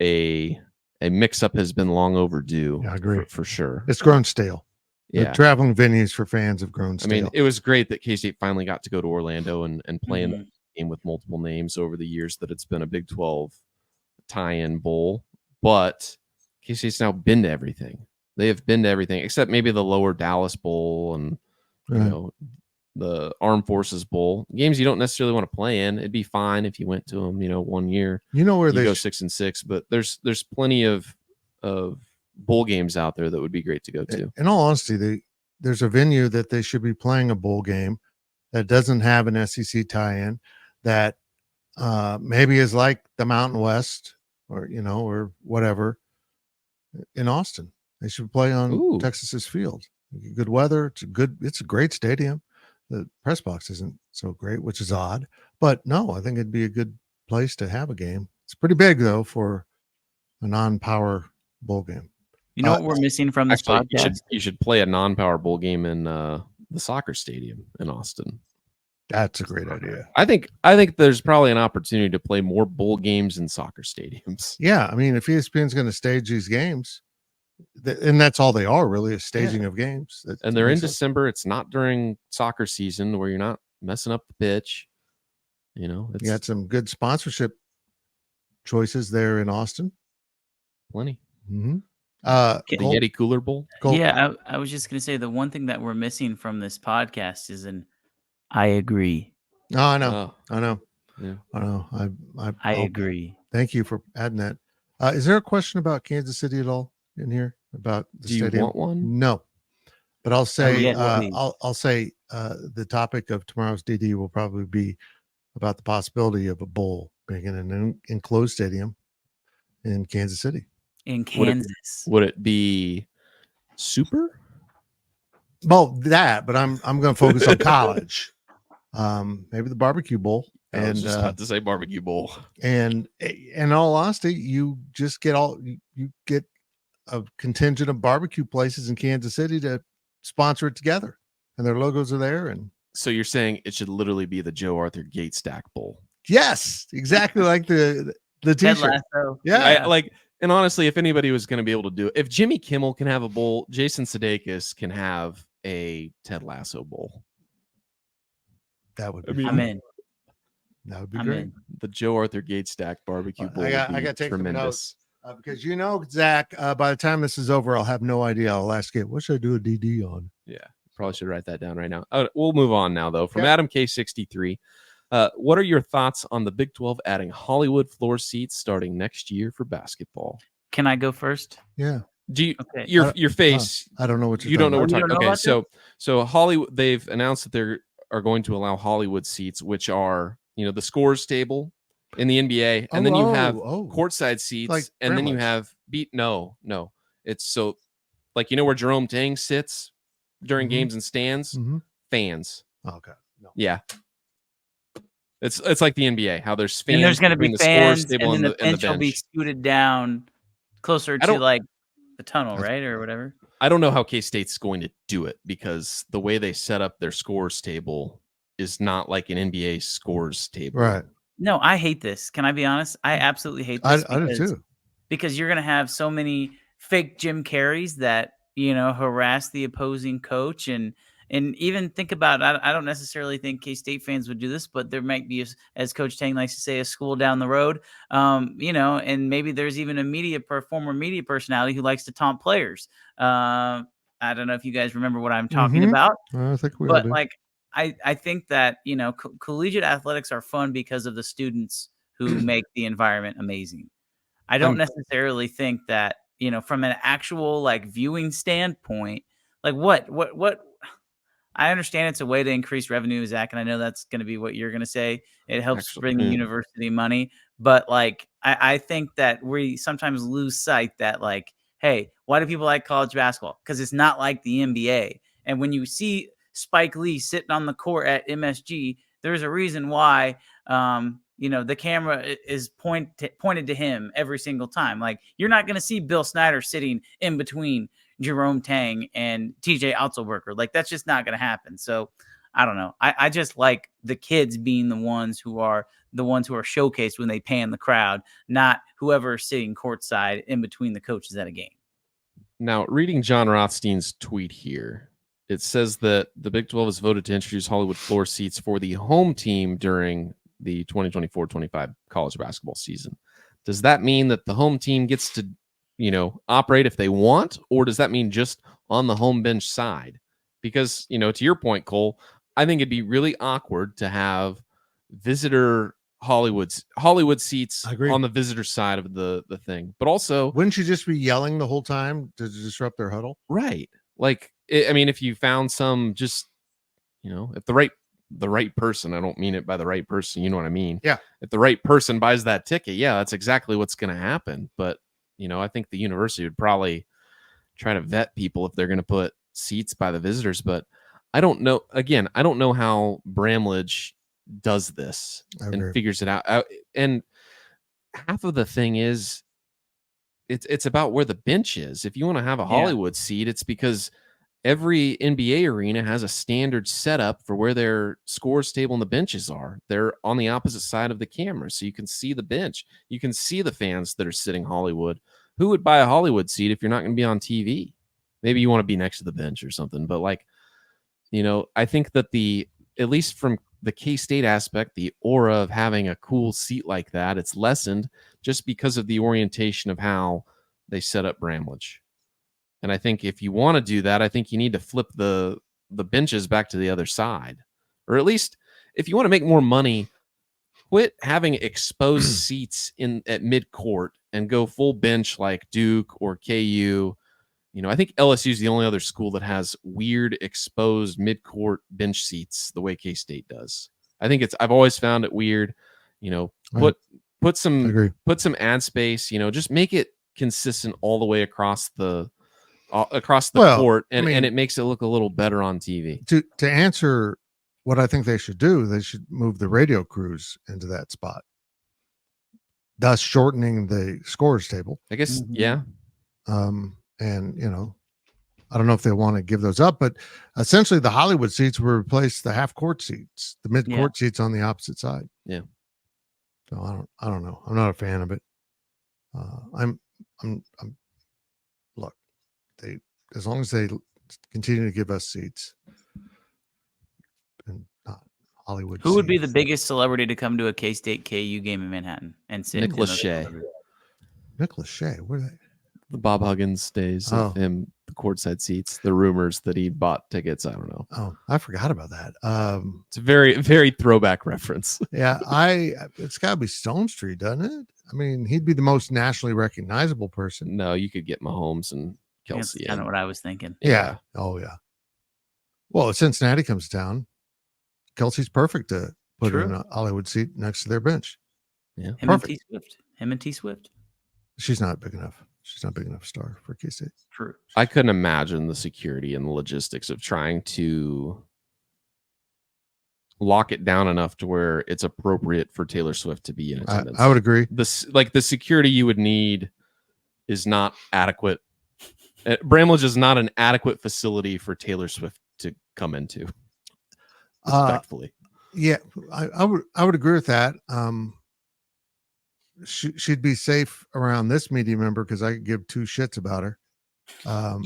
a mix-up has been long overdue. Yeah, I agree for sure. It's grown stale. Yeah. The traveling venues for fans have grown stale. I mean, it was great that K-State finally got to go to Orlando and play in the game with multiple names over the years that it's been a Big 12 tie-in bowl. But K-State's now been to everything. They have been to everything except maybe the lower Dallas Bowl and the Armed Forces Bowl. Games you don't necessarily want to play in. It'd be fine if you went to them, 1 year. Where they go 6-6, but there's plenty of bowl games out there that would be great to go to. In all honesty, there's a venue that they should be playing a bowl game that doesn't have an SEC tie-in that maybe is like the Mountain West or or whatever in Austin. They should play on Texas's field. Good weather. It's a great stadium. The press box isn't so great, which is odd, but no, I think it'd be a good place to have a game. It's pretty big though for a non-power bowl game. What we're missing from this podcast? You should play a non-power bowl game in the soccer stadium in Austin. That's a great idea. I think there's probably an opportunity to play more bowl games in soccer stadiums. Yeah, I mean, if ESPN's going to stage these games, and that's all they are really, a staging of games. And they're in December. It's not during soccer season where you're not messing up the pitch. You got some good sponsorship choices there in Austin. Plenty. Mm-hmm. The Yeti Cooler Bowl. Yeah, I was just going to say the one thing that we're missing from this podcast is an I agree. No, I know. Yeah. I know. I agree. Thank you for adding that. Is there a question about Kansas City at all in here about the stadium? You want one? No, but I'll say I'll say the topic of tomorrow's DD will probably be about the possibility of a bowl being in an enclosed stadium in Kansas City. In Kansas, would it be super? Well, that, but I'm going to focus on college. Maybe the barbecue bowl. I was just about to say barbecue bowl. And in all honesty, you just get you get a contingent of barbecue places in Kansas City to sponsor it together, and their logos are there. And so you're saying it should literally be the Joe Arthur Gate Stack Bowl? Yes, exactly like the t-shirt. Yeah, and honestly, if anybody was going to be able to do it, if Jimmy Kimmel can have a bowl, Jason Sudeikis can have a Ted Lasso bowl. That would be. I'm in. That would be great. The Joe Arthur Gate Stack barbecue bowl. I got to take tremendous. Some notes because Zach. By the time this is over, I'll have no idea. I'll ask you, what should I do a DD on? Yeah, probably should write that down right now. We'll move on now, though. From Adam K63, what are your thoughts on the Big 12 adding Hollywood floor seats starting next year for basketball? Can I go first? Yeah. Do you? Okay. Your face. I don't know what you don't know. What we're talking. Okay, so Hollywood. They've announced that they are going to allow Hollywood seats, which are the scores table in the NBA, and then you have courtside seats, like and then you have No. It's so like where Jerome Tang sits during games and stands. Mm-hmm. Fans. Okay. Yeah. It's like the NBA, how there's fans And there's going to between be the scores fans, table and then and the the bench will be bench. scooted down closer I to don't- like the tunnel, right, or whatever. I don't know how K-State's going to do it because the way they set up their scores table is not like an NBA scores table. Right. No, I hate this. Can I be honest? I absolutely hate I this do too. because you're going to have so many fake Jim Carreys that, harass the opposing coach. And even think about, I don't necessarily think K-State fans would do this, but there might be, as Coach Tang likes to say, a school down the road, and maybe there's even a former media personality who likes to taunt players. I don't know if you guys remember what I'm talking about, I think we all but do. like, I think that, collegiate athletics are fun because of the students who make the environment amazing. I don't necessarily think that, from an actual like viewing standpoint, like what I understand it's a way to increase revenue, Zach, and I know that's going to be what you're going to say. It helps bring the university money, but like I think that we sometimes lose sight that like, hey, why do people like college basketball? Because it's not like the NBA. And when you see Spike Lee sitting on the court at MSG, there's a reason why the camera is pointed to him every single time. Like, you're not going to see Bill Snyder sitting in between Jerome Tang and TJ Otzelberger. Like, that's just not going to happen. So I don't know. I just like the kids being the ones who are showcased when they pan the crowd, not whoever is sitting courtside in between the coaches at a game. Now, reading John Rothstein's tweet here, it says that the Big 12 has voted to introduce Hollywood floor seats for the home team during the 2024-25 college basketball season. Does that mean that the home team gets to, operate if they want, or does that mean just on the home bench side? Because, to your point, Cole, I think it'd be really awkward to have visitor Hollywood seats on the visitor side of the thing. But also, wouldn't you just be yelling the whole time to disrupt their huddle? Right. Like, if you found some just, if the right person, I don't mean it by the right person, you know what I mean? Yeah. If the right person buys that ticket, yeah, that's exactly what's going to happen. But, I think the university would probably try to vet people if they're going to put seats by the visitors. But I don't know. Again, I don't know how Bramlage does this and figures it out. And half of the thing is, it's about where the bench is. If you want to have a Hollywood seat, it's because every NBA arena has a standard setup for where their scores table and the benches are. They're on the opposite side of the camera, so you can see the bench. You can see the fans that are sitting Hollywood. Who would buy a Hollywood seat if you're not going to be on TV? Maybe you want to be next to the bench or something. But I think that at least from the K-State aspect, the aura of having a cool seat like that, it's lessened just because of the orientation of how they set up Bramlage. And I think if you want to do that, I think you need to flip the benches back to the other side. Or at least if you want to make more money, quit having exposed seats at mid-court and go full bench like Duke or KU. I think LSU is the only other school that has weird exposed mid-court bench seats the way K-State does. I've always found it weird. Put some ad space, just make it consistent all the way across the court, and it makes it look a little better on TV. To answer what I think they should do, they should move the radio crews into that spot, thus shortening the scores table. I guess, yeah. And I don't know if they want to give those up, but essentially the Hollywood seats will replace the half court seats, the mid court seats on the opposite side. Yeah. So I don't know. I'm not a fan of it. Look, as long as they continue to give us seats and not Hollywood. Who would be the biggest celebrity to come to a K-State KU game in Manhattan and sit? Nick Lachey. Nick Lachey, where are they? The Bob Huggins days of him, the courtside seats, the rumors that he bought tickets. I don't know. Oh, I forgot about that. It's a very, very throwback reference. Yeah, it's got to be Stone Street, doesn't it? I mean, he'd be the most nationally recognizable person. No, you could get Mahomes and Kelsey. That's kind of what I was thinking. Yeah. Oh, yeah. Well, if Cincinnati comes down, Kelsey's perfect to put in a Hollywood seat next to their bench. Yeah, Him and T Swift. She's not big enough. She's not big enough star for K-State. True. I couldn't imagine the security and the logistics of trying to lock it down enough to where it's appropriate for Taylor Swift to be in attendance. I would agree. The security you would need is not adequate. Bramlage is not an adequate facility for Taylor Swift to come into. Respectfully. Yeah, I would agree with that. She'd be safe around this media member because I could give two shits about her. Wow.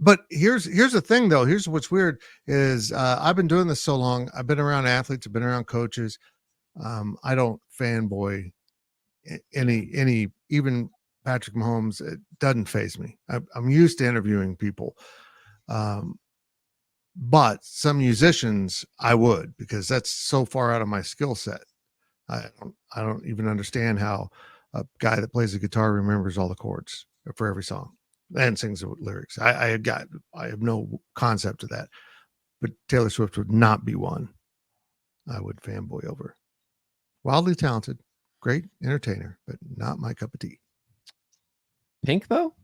But here's the thing, though. Here's what's weird is I've been doing this so long. I've been around athletes. I've been around coaches. I don't fanboy any even Patrick Mahomes. It doesn't faze me. I'm used to interviewing people. But some musicians I would, because that's so far out of my skill set. I don't even understand how a guy that plays the guitar remembers all the chords for every song and sings the lyrics. I have no concept of that. But Taylor Swift would not be one I would fanboy over. Wildly talented, great entertainer, but not my cup of tea. Pink though?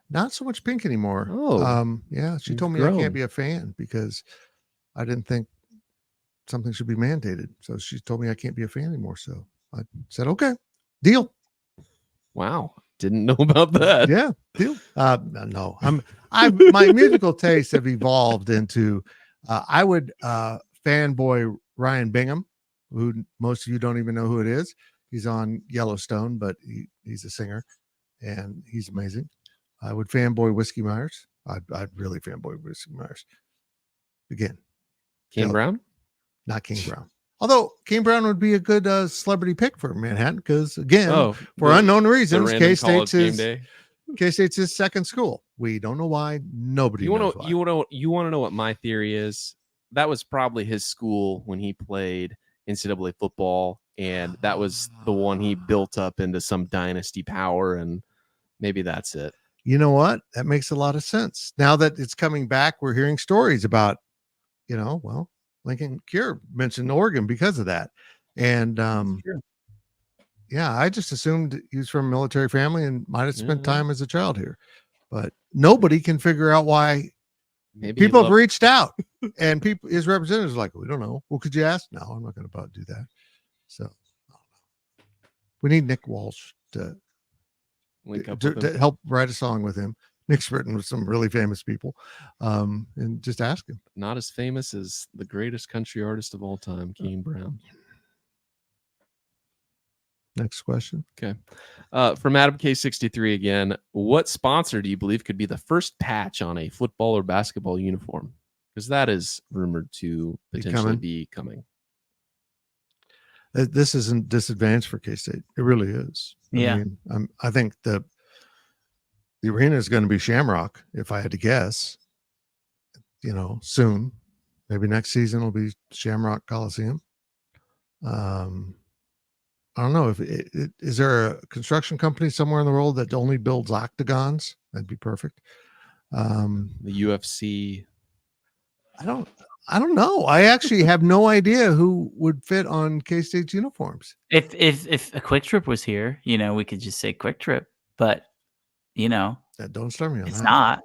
Not so much Pink anymore. Oh, yeah. She you've told me grown. I can't be a fan because I didn't think something should be mandated. So she told me I can't be a fan anymore. So I said, okay, deal. Wow. Didn't know about that. Yeah, deal. No, my musical tastes have evolved into, I would fanboy Ryan Bingham, who most of you don't even know who it is. He's on Yellowstone, but he's a singer and he's amazing. I would fanboy Whiskey Myers. I'd really fanboy Whiskey Myers. Again, Kane Brown? not King Brown. Although King Brown would be a good celebrity pick for Manhattan because, again, for unknown reasons, K-State's his second school. We don't know why. Nobody knows why. You want to know what my theory is? That was probably his school when he played NCAA football, and that was the one he built up into some dynasty power, and maybe that's it. You know what? That makes a lot of sense. Now that it's coming back, we're hearing stories about, Lincoln Cure mentioned Oregon because of that. And yeah, I just assumed he was from a military family and might have spent time as a child here. But nobody can figure out why. Maybe people have reached out and his representatives are like, we don't know. Well, could you ask? No, I'm not going to do that. So we need Nick Walsh to link up to help write a song with him. Nick's written with some really famous people, and just ask him. Not as famous as the greatest country artist of all time, Kane Brown. Next question. Okay. From Adam K63 again. What sponsor do you believe could be the first patch on a football or basketball uniform? Because that is rumored to potentially be coming. This isn't disadvantage for K-State. It really is. Yeah. I think the arena is going to be Shamrock, if I had to guess. Soon. Maybe next season will be Shamrock Coliseum. I don't know. Is there a construction company somewhere in the world that only builds octagons? That'd be perfect. The UFC. I don't know. I actually have no idea who would fit on K-State's uniforms. If a Quick Trip was here, we could just say Quick Trip, but don't start me on it's that. not.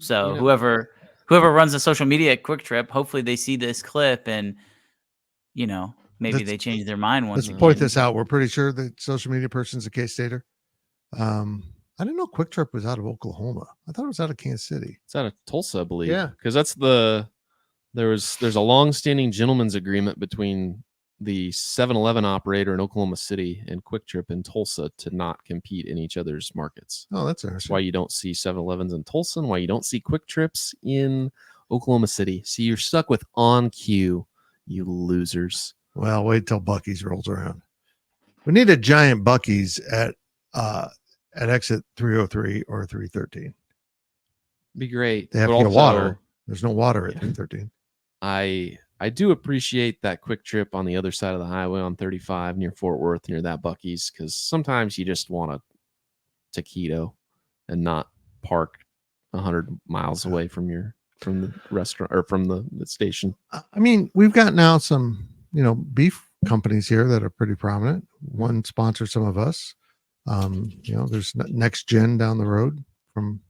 So whoever runs the social media at Quick Trip, hopefully they see this clip and maybe they change their mind once. Let's point this out. We're pretty sure the social media person's a K-Stater. I didn't know Quick Trip was out of Oklahoma. I thought it was out of Kansas City. It's out of Tulsa, I believe. Yeah, because that's there's a long-standing gentleman's agreement between the 7-Eleven operator in Oklahoma City and Quick Trip in Tulsa to not compete in each other's markets. Oh, that's That's interesting. why you don't see 7-Elevens in Tulsa and why you don't see Quick Trips in Oklahoma City. See, you're stuck with On Q, you losers. Well, wait till Buc-ee's rolls around. We need a giant Buc-ee's at exit 303 or 313. Be great. They have But to get also, water. There's no water at 313. I do appreciate that Quick Trip on the other side of the highway on 35 near Fort Worth, near that Buc-ee's, because sometimes you just want a taquito and not park 100 miles away from the restaurant or from the station. I mean, we've got now some, beef companies here that are pretty prominent. One sponsors some of us. There's Next Gen down the road from,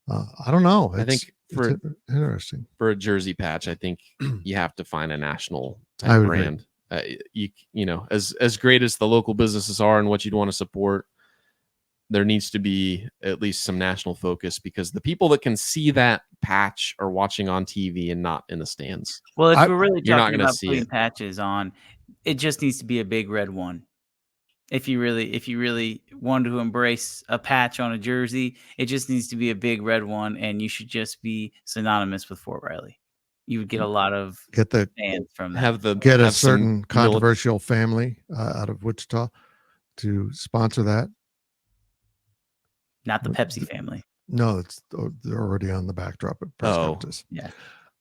I don't know. I think for Interesting. for a jersey patch, I think you have to find a national I type would brand. You know, as great as the local businesses are and what you'd want to support, there needs to be at least some national focus, because the people that can see that patch are watching on TV and not in the stands. Well, if we're really you're not talking gonna about see putting it. patches on, it just needs to be a big red one. If you really want to embrace a patch on a jersey, it just needs to be a big red one, and you should just be synonymous with Fort Riley. You would get a lot of fans from that. Get a have some certain controversial family out of Wichita to sponsor that. Not the Pepsi family. No, they're already on the backdrop of press conferences. Yeah.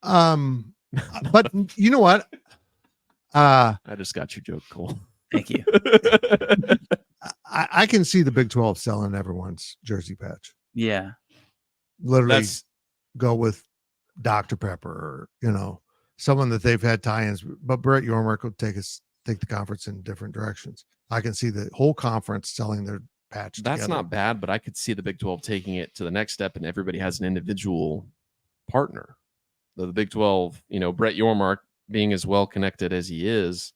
But you know what? I just got your joke, Cole. Thank you. I can see the Big 12 selling everyone's jersey patch. Yeah. Literally go with Dr. Pepper, or, you know, someone that they've had tie-ins. But Brett Yormark will take the conference in different directions. I can see the whole conference selling their patch. That's together. not bad, but I could see the Big 12 taking it to the next step, and everybody has an individual partner. The Big 12, you know, Brett Yormark being as well connected as he is,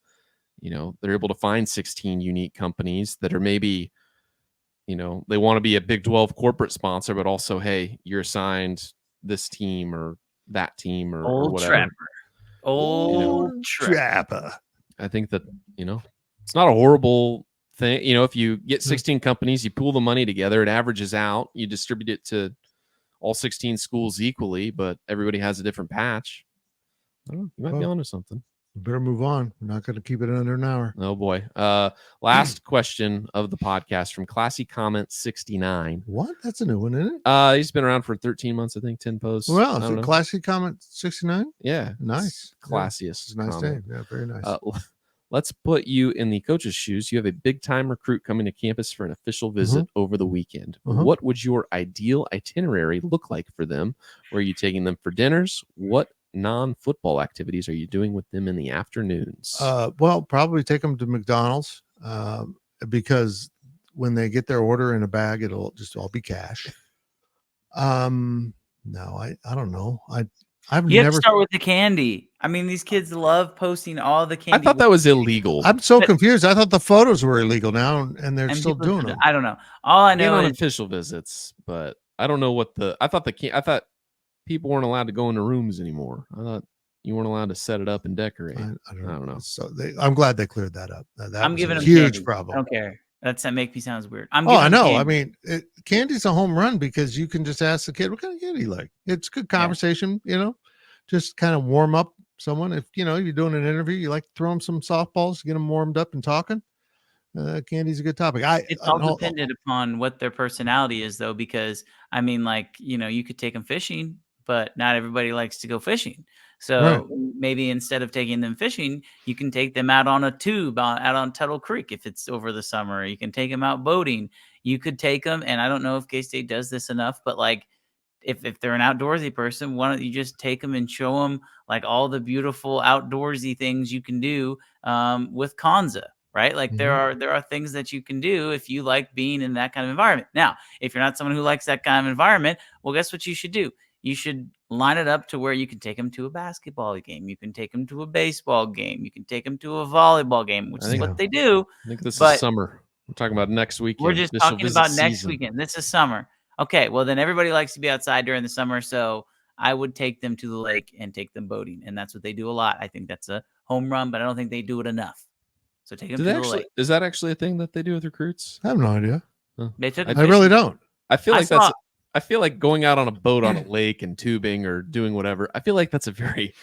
you know, they're able to find 16 unique companies that are maybe, you know, they want to be a Big 12 corporate sponsor, but also, hey, you're assigned this team or that team or whatever. Old Trapper. I think that, you know, it's not a horrible thing. You know, if you get 16 companies, you pool the money together, it averages out, you distribute it to all 16 schools equally, but everybody has a different patch. I don't know, you might be onto something. Better move on. We're not going to keep it under an hour. Oh boy. Last question of the podcast from Classy Comment 69. What? That's a new one, isn't it? He's been around for 13 months, I think, 10 posts. Well, is it Classy Comment 69? Yeah. Nice. Classiest. Yeah, it's a nice name. Yeah, very nice. Let's put you in the coach's shoes. You have a big time recruit coming to campus for an official visit over the weekend. What would your ideal itinerary look like for them? Where are you taking them for dinners? What non-football activities are you doing with them in the afternoons? Well, probably take them to McDonald's because when they get their order in a bag, it'll just all be cash. No, I don't know. I've You never have to start with the candy. I mean, these kids love posting all the candy. I thought that was illegal. I'm so confused. I thought the photos were illegal now, and they're still doing them. I don't know. All I know on is official visits, but I don't know what I thought people weren't allowed to go into rooms anymore. I thought you weren't allowed to set it up and decorate. I don't know. So I'm glad they cleared that up. I'm giving a them huge candy. problem. I don't care. That make me sounds weird. I know. I mean, candy's a home run because you can just ask the kid, what kind of candy you like? It's good conversation, you know, just kind of warm up someone. If, you know, you're doing an interview, you like to throw them some softballs, get them warmed up and talking. Candy's a good topic. It's all dependent upon what their personality is, though, because I mean, like, you know, you could take them fishing, but not everybody likes to go fishing. So maybe instead of taking them fishing, you can take them out on a tube out on Tuttle Creek if it's over the summer. You can take them out boating. You could take them, and I don't know if K-State does this enough, but like if they're an outdoorsy person, why don't you just take them and show them like all the beautiful outdoorsy things you can do with Kanza, right? Like there are things that you can do if you like being in that kind of environment. Now, if you're not someone who likes that kind of environment, well, guess what you should do? You should line it up to where you can take them to a basketball game. You can take them to a baseball game. You can take them to a volleyball game, which is what they do. I think this is summer. We're talking about next weekend. We're just talking about next weekend. This is summer. Okay, well, then everybody likes to be outside during the summer, so I would take them to the lake and take them boating, and that's what they do a lot. I think that's a home run, but I don't think they do it enough. So take them to the lake. Is that actually a thing that they do with recruits? I have no idea. They took. I really don't. I feel like going out on a boat on a lake and tubing or doing whatever, I feel like that's a very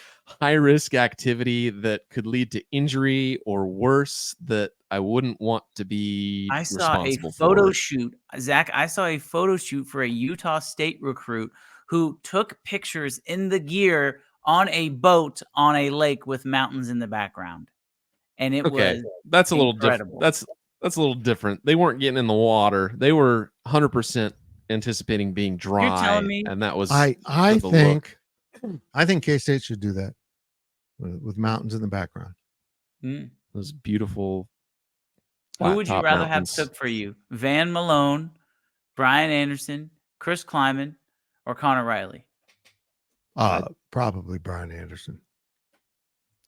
high risk activity that could lead to injury or worse that I wouldn't want to be responsible for. Photo shoot. Zach, I saw a photo shoot for a Utah State recruit who took pictures in the gear on a boat on a lake with mountains in the background. And it was that's a little different. That's a little different. They weren't getting in the water. They were 100% anticipating being dry. You're telling me? And that was I think K-State should do that with mountains in the background. Those beautiful. Who would you rather have took for you? Van Malone, Brian Anderson, Chris Kleiman, or Connor Riley? Probably Brian Anderson.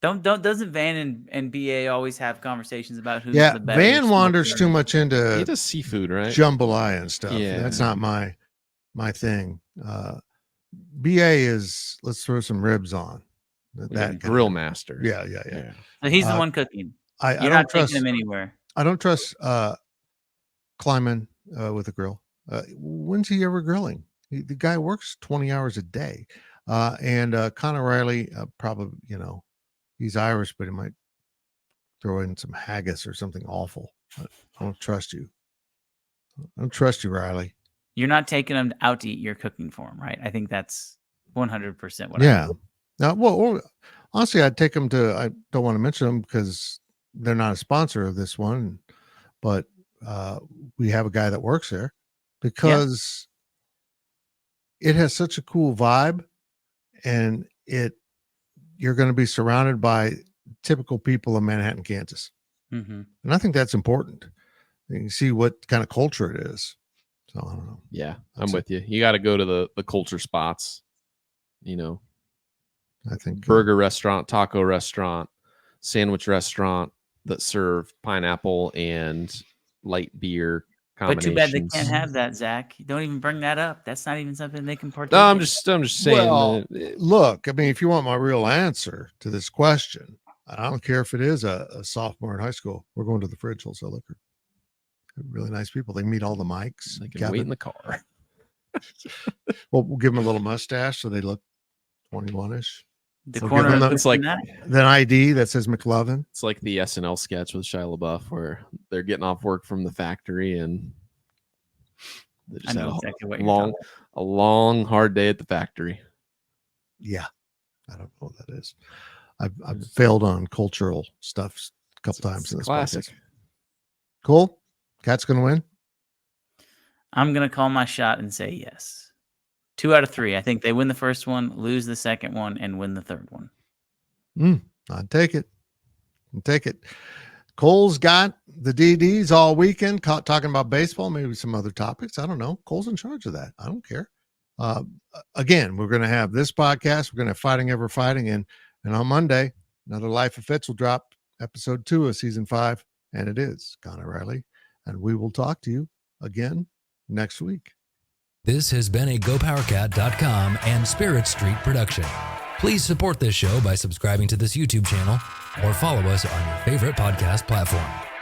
Doesn't Van and BA always have conversations about who's Yeah, the better? Van wanders smoker? too much He into does seafood, right? jambalaya and stuff. Yeah. That's not my thing. BA is, let's throw some ribs on. That Grill master. Yeah. So he's the one cooking. I You're don't not trust taking him anywhere. I don't trust Kleiman with a grill. When's he ever grilling? The guy works 20 hours a day. And Connor Riley, probably, he's Irish, but he might throw in some haggis or something awful. I don't trust you. I don't trust you, Riley. You're not taking him out to eat. You're cooking for him, right? I think that's 100% what Yeah. I mean. Now, well, honestly, I'd take them to, I don't want to mention them because they're not a sponsor of this one, but we have a guy that works there because it has such a cool vibe, and you're going to be surrounded by typical people in Manhattan, Kansas. Mm-hmm. And I think that's important. You can see what kind of culture it is. So I don't know. Yeah, I'm with you. You got to go to the culture spots, I think burger restaurant, taco restaurant, sandwich restaurant that serve pineapple and light beer But too bad they combinations. can't have that, Zach. Don't even bring that up. That's not even something they can partake No, I'm in. just saying. Well, look, I mean, if you want my real answer to this question, I don't care if it is a sophomore in high school. We're going to the Fridge Wholesale Liquor. They're really nice people. They meet all the mics. I can wait in the car. Well, we'll give them a little mustache so they look 21-ish. The We'll corner give of them this it's like- and that. Then ID that says McLovin. It's like the SNL sketch with Shia LaBeouf where they're getting off work from the factory and they I just had know a exactly what you're talking a long, hard day at the factory. Yeah, I don't know what that is. I've failed on cultural stuff a couple times in this Classic. podcast. Cool. Cat's gonna win. I'm going to call my shot and say yes. 2 out of 3. I think they win the first one, lose the second one, and win the third one. I'd take it. Cole's got the DDs all weekend talking about baseball, maybe some other topics. I don't know. Cole's in charge of that. I don't care. Again, we're going to have this podcast. We're going to have Fighting Ever Fighting. And on Monday, another Life of Fitz will drop episode 2 of season 5. And it is Connor Riley. And we will talk to you again next week. This has been a GoPowerCat.com and Spirit Street production. Please support this show by subscribing to this YouTube channel or follow us on your favorite podcast platform.